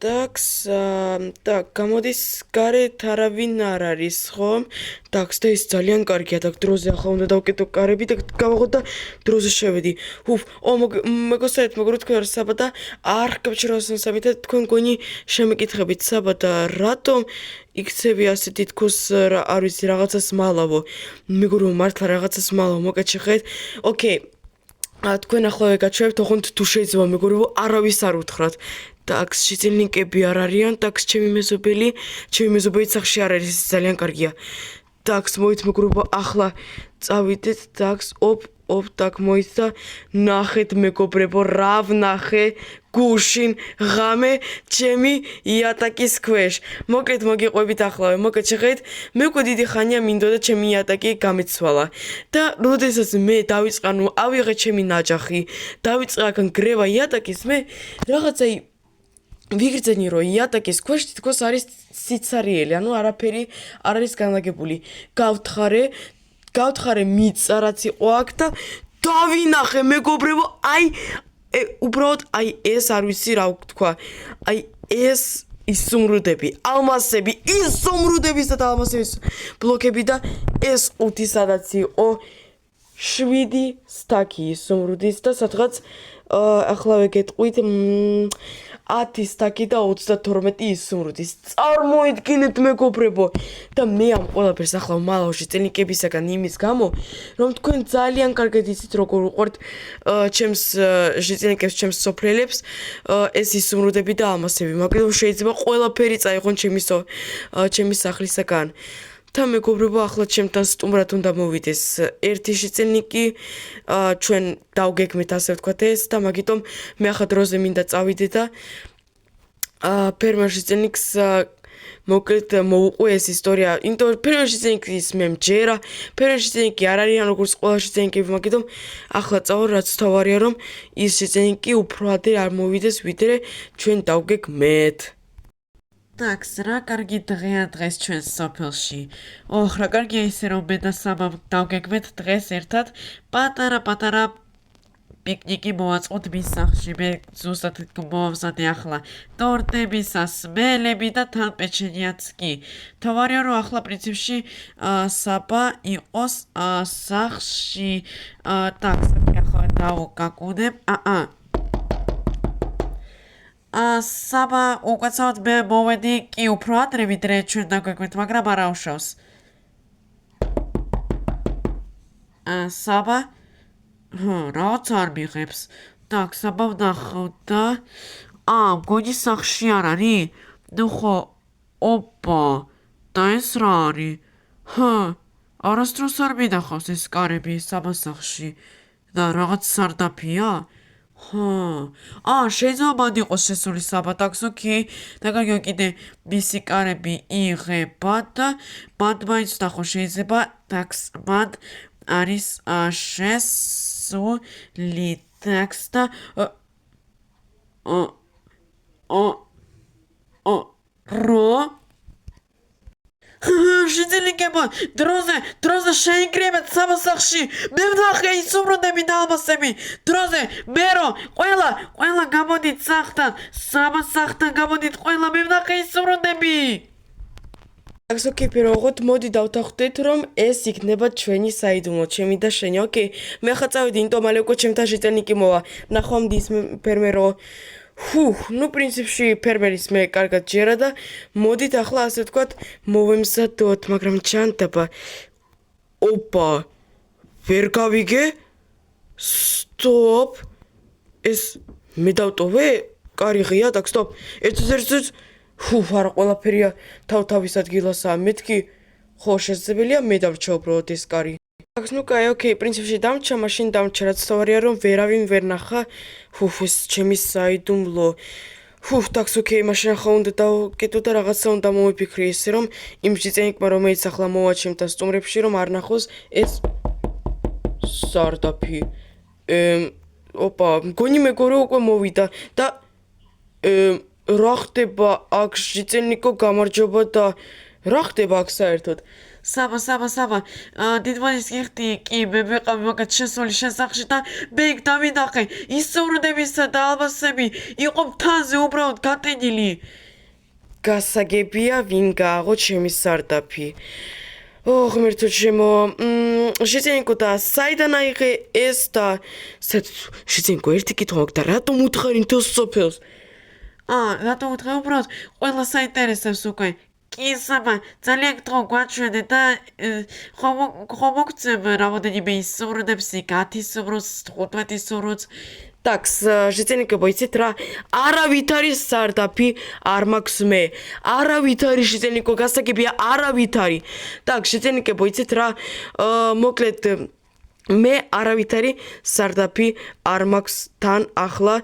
ტაქს და გამოდის გარეთ არავინ არ არის ხომ? ტაქს და ის ძალიან კარგია და დროზე ახლა უნდა დავკეტო კარები და გავაღოთ და დროზე შევედი. მეგობრებო, თქვენ საბა და არ გქჩეროსნსაბი და თქვენ გონი შემეკითხებით საბა და რატომ იქცევი ასე თითქოს არ ვიცი რაღაცას მალავო. მეგობრებო, მართლა რაღაცას მალავ, მოკეჩხეთ. ოკეი. თქვენ ახლა ვეგაჩვევთ, ოღონდ თუ შეიძლება მეგობრებო, არავის არ უთხრათ. ტაქს შეძენიკები არ არიან, ტაქს ჩემი მეზობელი სახში არ არის, ძალიან კარგია. ტაქს მოით მეგობრებო, ახლა წავიდეთ, ტაქს ტაქ მოით და ნახეთ მეგობრებო, რა ვნახე გუშინ ღამე ჩემი იატაკის ქვეშ. მოკლედ მოგიყვებით ახლავე, მოკეჩხეთ, მე უკვე დიდი ხანია მინდოდა ჩემი იატაკი გამეცვალა. და როდესაც მე დავიწყე, ავიღე ჩემი ნაჯახი, დავიწყე აქ გრევა იატაკის, მე რაღაცა ვიგრძენი რომ იატაკის ქვეშ თითქოს არის სიცარიელი, არაფერი არ არის განლაგებული. გავთხარე მიწა რაც იყო აქ და დავინახე მეგობრებო, უბრალოდ ეს არ ვიცი რა ვთქვა. ეს ისუმრუდები, ალმასები, ისუმრუდების და ალმასების ბლოკები და ეს 5 სადაც იყო 7 სტაკი ისუმრუდის და სადღაც ახლა ვეგეტყვით 10 სტაკი და 32 ისუმრუდის. წარმოიდგინეთ მეგობრებო და მე ამ ყველაფერს ახლა მალავში წელიკებისაგან იმის გამო რომ თქვენ ძალიან კარგად იცით როგორ უყვართ ჩემს შეწინიკებს, ჩემს სოფლელებს ეს ისუმრუდები და ალმასები, მაგრამ შეიძლება ყველაფერი წაიღონ ჩემი სახლისაგან. და მეგობრებო, ახლა ჩემთან სტუმრად უნდა მოვიდეს ერთი შეწინიკი, ჩვენ დავგეგმეთ ასე ვთქვათ ეს და მაგიტომ მე ახლა დროზე მინდა წავიდე და ფერმერ შეწინიკს მოკლედ მოუყვე ეს ისტორია. იმიტომ რომ ფერმერ შეწინიკის მე მჯერა, ფერმერ შეწინიკი არ არიან როგორც ყველა შეწინიკები, მაგრამ ახლა წავალ რაც თავარია რომ ის შეწინიკი უფრო ადრე არ მოვიდეს, ვიდრე ჩვენ დავგეგმეთ. ტაქს, რა კარგი დღეა დღეს ჩვენს სოფელში. რა კარგია ისე რომ მე და საბა დავგეგმეთ დღეს ერთად პატარა პიკნიკი მოვაწყოთ მის სახლში. მე ზუსტად მოვავსადე ახლა ტორტები, სასმელები და თან პეჩენიაც კი. თავარია რომ ახლა პრინციპში საბა იყოს სახლში. ტაქს, ახლა დავგაკუნებ. საბა უკაცრავად მე მოვედი კი უფრო ადრე ვიდრე ჩვენ დავგეგმეთ, მაგრამ არ აუშავს. საბა რაღაც არ მიღებს. ტაქ, საბა ვნახავ და მგონი სახლში არ არის? ნუ ხო, და ეს რა არის? არასდროს არ მინახავს ეს კარები საბას სახლში და რაღაც სარდაფია? შეიძლება მან იყოს შესული საბა ტაქს, ოკეი. და კარგია კიდე მისი კარები იღება და მან მაინც ვნახო შეიძლება ტაქს მან არის შესული ტაქს და შეძენიკებო, დროზე შეიკრიბეთ საბა სახლში. მე ვნახე ისუმრუდები და ალმასები. დროზე, მერო, ყველა გამოდით სახლთან, საბა სახლთან გამოდით ყველა, მე ვნახე ისუმრუდები. ტაქს, ოკეი, პირველად მოდი დავთანხმდეთ რომ ეს იქნება ჩვენი საიდუმლო, ჩემი და შენი, ოკეი. მე ახლა წავედი, იმიტომ მალე უკვე ჩემთან შეწინიკი მოვა. ნახვამდი ის ფერმერო. ნუ პრინციპში ფერმერის მე კარგად ჯერა და მოდით ახლა ასე ვთქვათ მოვემზადოთ, მაგრამ ჩანდაბა. ვერ გავიგე? სტოპ. ეს მე დავტოვე? კარი ღია, ტაქ, სტოპ. ერთ არა ყველაფერია თავის ადგილასაა. მეთქი ხო შესაძლებელია მე დავრჩა უბრალოდ ეს კარი. ტაქს, ნუ კაი, ოკეი, პრინციპში დამრჩა, მაშინ დამრჩა, რაც თავარია რომ ვერავინ ვერ ნახა. ეს ჩემი საიდუმლო. ტაქს, ოკეი, მაშინ ახლა უნდა დავკეტო და რაღაცა უნდა მოვიფიქრე ისე რომ იმ შეწინიკმა რომელიც ახლა მოვა ჩემთან სტუმრებში რომ არ ნახოს ეს სარდაფი. მგონი მეგობრე უკვე მოვიდა და რა ხდება აქ შეწინიკო, გამარჯობა და რა ხდება აქ საერთოდ? საბა დიდმოდის გიხდი კი მე მეყავი მაგათ შესული შესახში და მე იქ დავინახე ის სურნებისა და ალბასები იყო მთაზე უბრალოდ გატენილი გასაგებია ვინ გააღო ჩემი სარდაფი ღმერთო ჩემო შეძენიკო და საიდან აიღე ეს და შეძენიკო ერთი კითხვა აქვს და რატომ უთხარი თოს სოფელს რატომ უთხრა უბრალოდ ყველა საინტერესებს უკვე კი საბა ძალიან გთხოვ გვაჩვენე და ხო მოგცემ რამოდენიმე ის სურნებს იქ 10 სურნს 15 სურნს ტაქს შეძენიკო იცით რა არავით არის სარდაფი არ მაქვს მე არავით არის შეძენიკო გასაგებია არავით არის ტაქ შეძენიკო იცით რა მოკლედ მე არავით არის სარდაფი არ მაქვს თან ახლა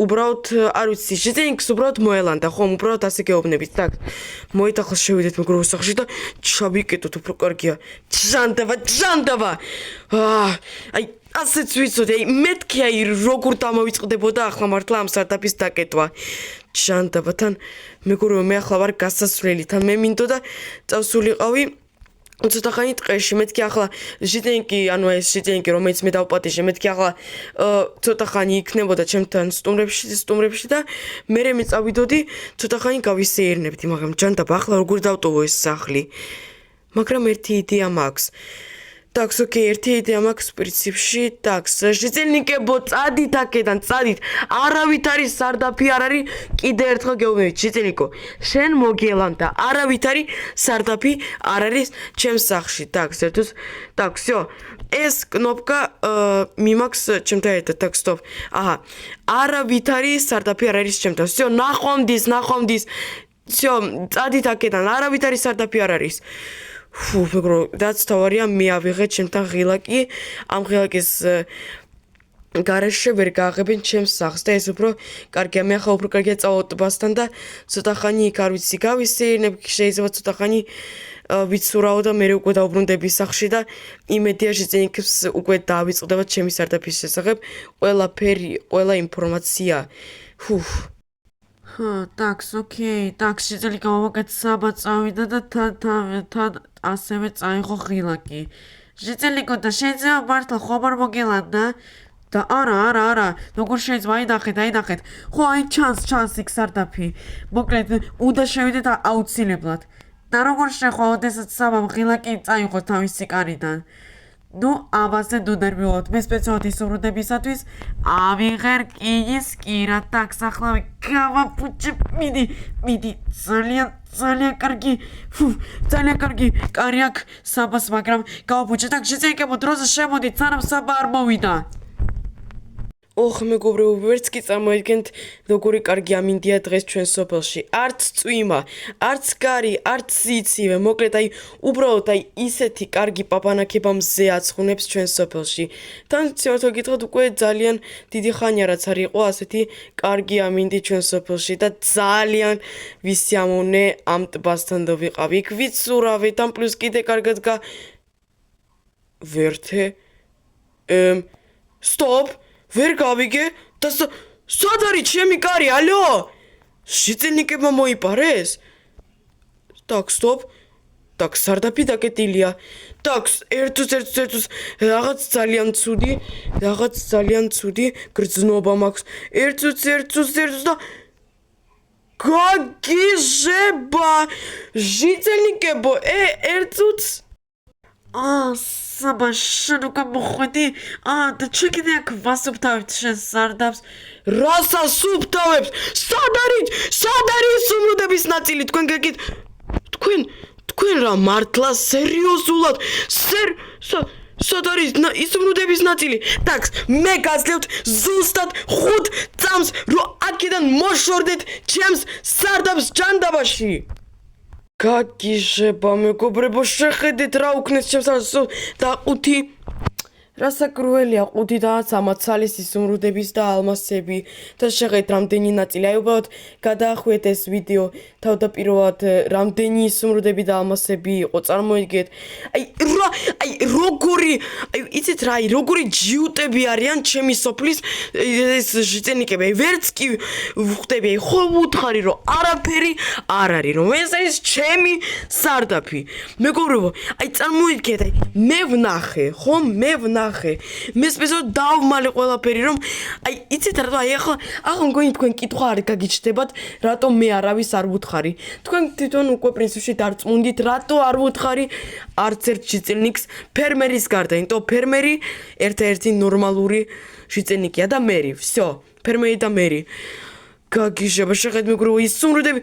უბრალოდ არ ვიცი შეძენიკს უბრალოდ მოელანდა ხომ უბრალოდ ასე გეუბნებით ტაქ მოიტახოს შევიდეთ მეგროვო სახლში და ჩავიკეტოთ უფრო კარგია ჯანდაბა აი ასეც ვიცოდი აი მეთქი აი როგორ დამოვიწყდებოდა ახლა მართლა ამ სარდაფის დაკეტვა ჯანდაბათან მეგროვო მე ახლა ვარ გასასვლელი თან მე მინდოდა წავსულიყავი ცოტა ხანი ტყეში მეთქი ახლა ჟიტენკი ანუ ეს ჟიტენკი რომელიც მე დავპატიჟე მეთქი ახლა ცოტა ხანი იქნებოდა ჩემთან სტუმრებში და მე წავიდოდი ცოტა ხანი გავისეირნებდი მაგრამ ჯანდაბა ახლა როგორ დავტოვო ეს სახლი მაგრამ ერთი იდეა მაქვს ტაქს ოკეი ერთი იდეა მაქვს პრინციპში ტაქს შეძენიკებო წადით აქედან წადით არავით არის სარდაფი არ არის კიდე ერთხელ გეუბნებით შეძენიკო შენ მოგელანდა არავით არის სარდაფი არ არის ჩემს სახლში ტაქს ერთოს ტაქსიო ეს კნოპკა მიმაქვს ჩემთან ერთად ტაქს სტოპ აჰა არავით არის სარდაფი არ არის ჩემთან всё ნახვამდის всё წადით აქედან არავით არის სარდაფი არ არის მეგრო რაც თავარია მე ავიღე ჩემთან ღილაკი ამ ღილაკის გარეშე ვერ გააღებენ ჩემს სახლს და ეს უფრო კარგია მე ახლა უფრო კარგია წავალ ტბასთან და ცოტა ხანი იქ არ ვიცი გავისეირნებ შეიძლება ცოტა ხანი ვიცურავ და მე უკვე დავბრუნდები სახლში და იმედია შეძენიკებს უკვე დავიწყდება ჩემი სარდაფის შესახებ ყველაფერი ყველა ინფორმაცია ტაქს ოკეი ტაქს შეძენიკო მაგათ საბა წავიდა და თან ასევე წაიღო ღილაკი შეძენიკო და შეიძლება მართლა ხომ არ მოგელანდა და არა როგორ შეიძლება აინახეთ ხო აი ჩანს იქ სარდაფი მოკლედ უნდა შევიდეთ აუცილებლად და როგორ შეხვა ოდესაც საბამ ღილაკი წაიღო თავისი კარიდან ნუ ამაზე დუნერბიოთ მე სპეციალურად ის სურნებისათვის ავიღე რკინის კირა ტაქს ახლა გავაფუჭებ მიდი ძალიან კარგი კარი აქვს საბას მაგრამ გავაფუჭე ტაქს შეძენიკებო დროზე შემოდით სანამ საბა არ მოვიდა მეგობრებო ვერც კი წარმოიდგენთ როგორი კარგი ამინდია დღეს ჩვენ სოფელში არც წვიმა არც კარი არც სიცივე მოკლედ აი უბრალოდ აი ისეთი კარგი პაპანაკება მზე აცხუნებს ჩვენ სოფელში თან ცოტა გითხრათ უკვე ძალიან დიდი ხანია რაც არ იყო ასეთი კარგი ამინდი ჩვენ სოფელში და ძალიან ვისიამოვნე ამ ტბასთან და ვიყავი იქ ვიცურავე თან პლუს კიდე კარგად ვერთე სტოპ ვერ გავიგე და სად არის ჩემი კარი ალო შეძენიკებმა მოიპარეს ტაქს სტოპ ტაქს სარდაფი დაკეტილია ტაქს ერთუს რაღაც ძალიან ცუდი გრძნობა მაქვს ერთუს და გაგიჟება შეძენიკებო ერთუს საბა შენ უკვე მოხვედი და ჩეკიდე აქ ვასუფთავებთ შენ სარდაფს რას ასუფთავებთ სად არის სუმრუდების ნაწილი თქვენ გეკით თქვენ რა მართლა სერიოზულად სად არის სუმრუდების ნაწილი ტაქს მე გაძლევთ ზუსტად 5 წამს რომ აქედან მოშორდეთ ჩემს სარდაფს ჯანდაბაში გაგიჟება მეგობრებო შეხედეთ რა უქნეს ჩემს და ყუთი რასაკრუელია 5-დანაც ამაცალის ისუმრუდების და ალმასები და შეღეთ რამდენი ნაწილი. აი უბრალოდ გადაახვიეთ ეს ვიდეო თავდაპირველად რამდენი ისუმრუდები და ალმასები იყო. წარმოიდგინეთ. აი როგორი იცით რა, როგორი ჯიუტები არიან ჩემი სოფლის ეს ჟიწენიკები. ვერც კი ვხვდები, ხო ვუთხარი რომ არაფერი არ არის, რომ ეს არის ჩემი სარდაფი. მეგობრებო, წარმოიდგინეთ, მე ვნახე, ხო, მე სპეციალურად დავმალე ყველაფერი, რომ იცით რა, ახლა მგონი თქვენ კითხვა არ გაგიჩნდებათ, რატომ მე არავის არ ვუთხარი. თქვენ თვითონ უკვე პრინციპში დარწმუნდით, რატო არ ვუთხარი არც ერთ ჟიწენიკს ფერმერის გარდა, იმიტომ ფერმერი ერთ-ერთი ნორმალური ჟიწენიკია და მერი, всё, ფერმერი და მერი. გაგიჟება, შეხედ მეგობრებო, ისუმრუდები,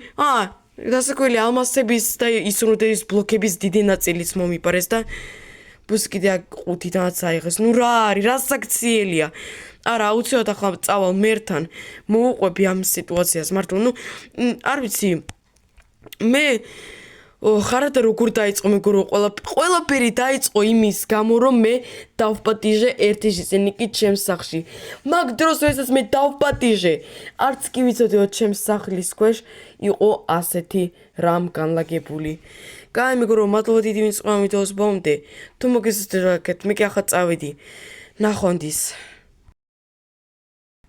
დასაკვირველი ალმასების და ისუმრუდების ბლოკების დიდი ნაწილიც მომიპარეს და ბუს კიდე 5-დანაც აიღეს. ნუ რა არის, რა საქციელია. არა, აუცილებლად ახლა წავალ მერთან, მოუყვები ამ სიტუაციას მართლა. ნუ არ ვიცი. მე ხარადა როგორ დაიწყო მეგობრებო, ყველაფერი დაიწყო იმის გამო, რომ მე დავპატიჟე ერთი ჟიწენიკი ჩემს სახლში. მაგ დროს როდესაც მე დავპატიჟე, არც კი ვიცოდი რომ ჩემს სახლის ქვეშ იყო ასეთი რამ განლაგებული. კაი მეგობრებო, მადლობა დიდი ვინც ყავით ვიდეოს ბოლომდე. თუ მოგესწრებთ, მე კი ახლა წავედი. ნახვამდის.